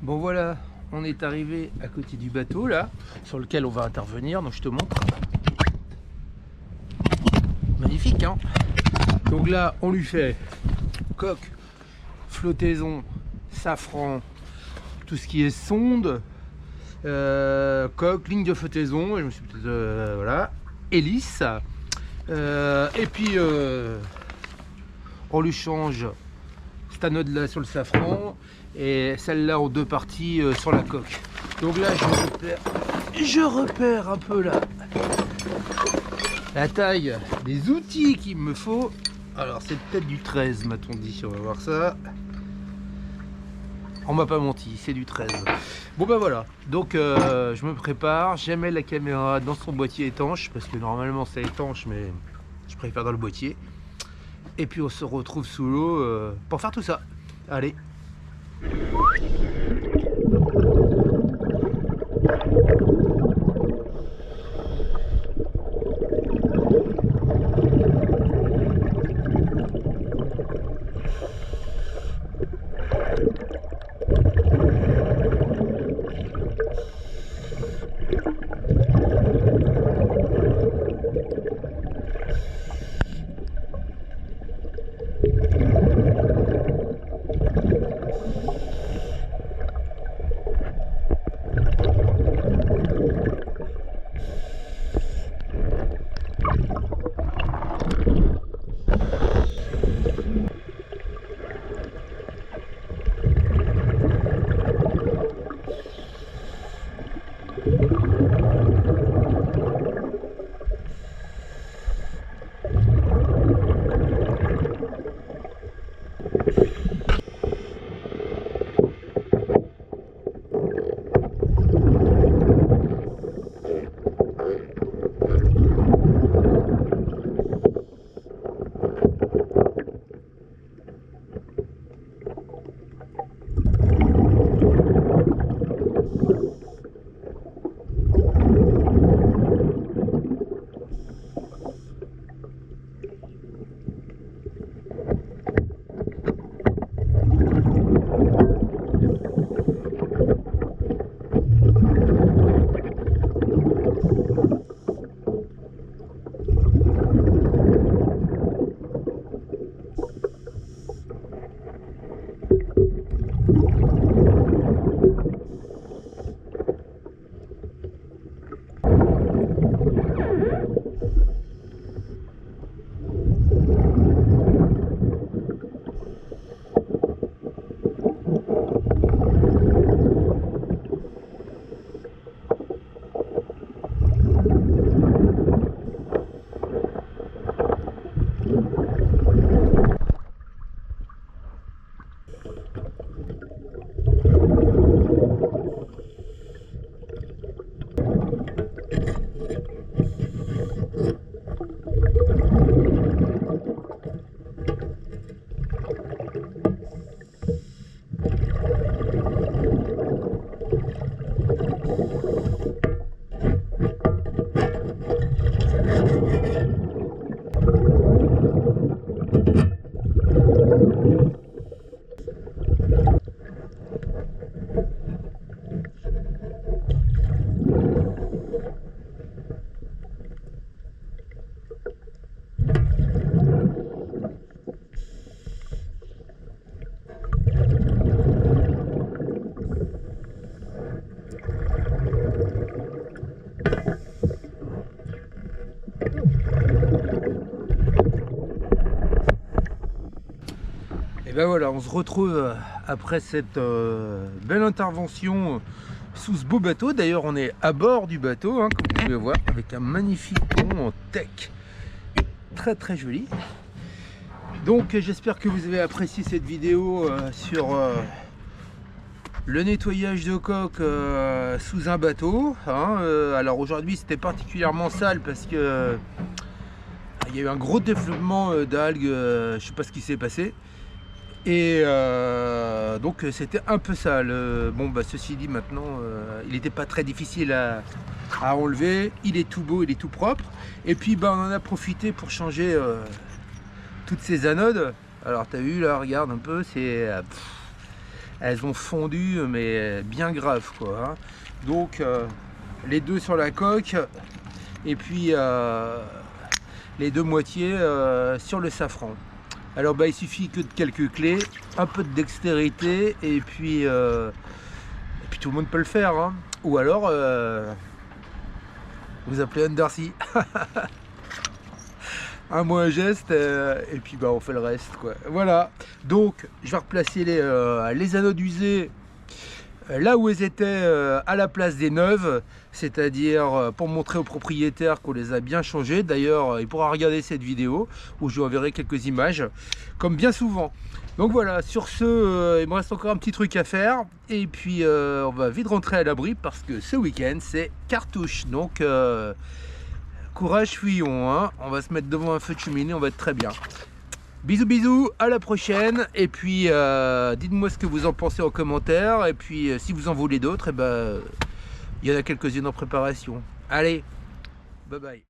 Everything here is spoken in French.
Bon voilà, on est arrivé à côté du bateau là, sur lequel on va intervenir, donc je te montre. Magnifique hein. Donc là on lui fait coque, flottaison, safran, tout ce qui est sonde, coque, ligne de flottaison, et je me suis peut-être voilà, hélice, et puis on lui change cette anode là sur le safran et celle-là en deux parties sur la coque. Donc là je repère un peu la taille des outils qu'il me faut. Alors c'est peut-être du 13 m'a-t-on dit, on va voir ça. On m'a pas menti, c'est du 13. Bon ben voilà, donc je me prépare, j'ai mis la caméra dans son boîtier étanche, parce que normalement c'est étanche mais je préfère dans le boîtier. Et puis on se retrouve sous l'eau pour faire tout ça. Allez. Et ben voilà, on se retrouve après cette belle intervention sous ce beau bateau. D'ailleurs, on est à bord du bateau, hein, comme vous pouvez voir, avec un magnifique pont en teck, très très joli. Donc, j'espère que vous avez apprécié cette vidéo sur le nettoyage de coque sous un bateau. Hein. Alors aujourd'hui, c'était particulièrement sale parce que il y a eu un gros développement d'algues. Je sais pas ce qui s'est passé. Et donc c'était un peu sale. Bon bah ceci dit, maintenant il n'était pas très difficile à enlever, il est tout beau, il est tout propre. Et puis bah, on en a profité pour changer toutes ces anodes. Alors tu as vu là, regarde un peu, c'est elles ont fondu mais bien grave quoi, hein. Donc les deux sur la coque et puis les deux moitiés sur le safran. Alors bah il suffit que de quelques clés, un peu de dextérité et puis tout le monde peut le faire, hein. Ou alors vous appelez Undersea. Un mot, un geste et puis bah on fait le reste quoi. Voilà, donc je vais replacer les anneaux d'usée là où elles étaient à la place des neuves, c'est-à-dire pour montrer aux propriétaires qu'on les a bien changés. D'ailleurs il pourra regarder cette vidéo où je lui enverrai quelques images comme bien souvent. Donc voilà, sur ce il me reste encore un petit truc à faire et puis on va vite rentrer à l'abri parce que ce week-end c'est cartouche. Donc courage fuyons, hein. On va se mettre devant un feu de cheminée, on va être très bien. Bisous bisous, à la prochaine. Et puis dites-moi ce que vous en pensez en commentaire. Et puis si vous en voulez d'autres, il y en a quelques-unes en préparation. Allez, bye bye.